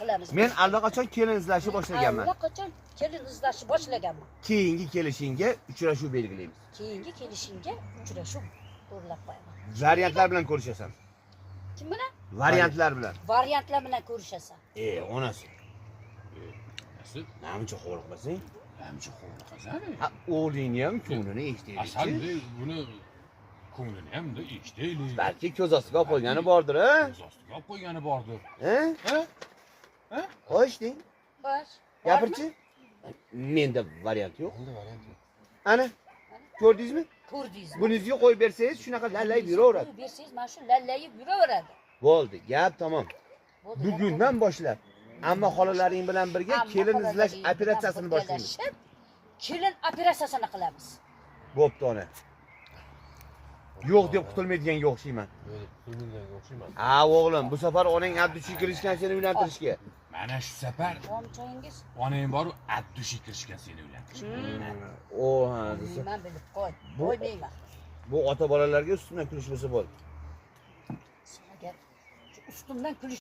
qilamiz. Men allaqachon kelin izlashni boshlaganman. Allaqachon kelin izlashni boshlaganman. Keyingi kelishingga uchrashuv belgilaymiz. Keyingi kelishingga uchrashuv o'rlab qo'yaman. Variantlar bilan ko'rishasan. Kim bilan? Variantlar bilan. Variantlar bilan ko'rishasan. Onasi. Nasıl? Namcha qo'rqmasang? Namcha qo'rqasan? Ha, o'g'lingni ham ko'nglini eshitaylik. Asan buni ko'nglini ham da eshitaylik. Balki ko'z ostiga olib qo'ygani bordir, ha? Ko'z ostiga olib qo'ygani bordir. Ha? Ha? Qo'yishding. Bas. Gapirchi. Menda variant yo'q. Endi variant yo'q. Ana. Ko'rdingizmi? Ko'rdingizmi? Bunizga qo'yib bersangiz shunaqa lallayib yuraveradi. Bersangiz mana shu lallayib yuraveradi. Bo'ldi, gap tamom. Bo'ldi, Bugundan boshlab amma xolalaring bilan birga kelin izlash operatsiyasini boshlaymiz. Kelin operatsiyasini qilamiz. Bo'pti ona. Yo'q deb qutulmaydiganga o'xshayman. Yo'q, qulminganga o'xshayman. Ha o'g'lim, bu safar onang Abdushi kirishgan seni uylantirishga. Mana shu safar Tomchoyingiz. onang bor, Abdushi kirishgan seni uylantirishga. O, ha, Men bilib qo'y. Bu- Qo'ymayman. bu ota bolalarga ustimdan kulish bo'lsa bo'ldi. Agar ustimdan kulish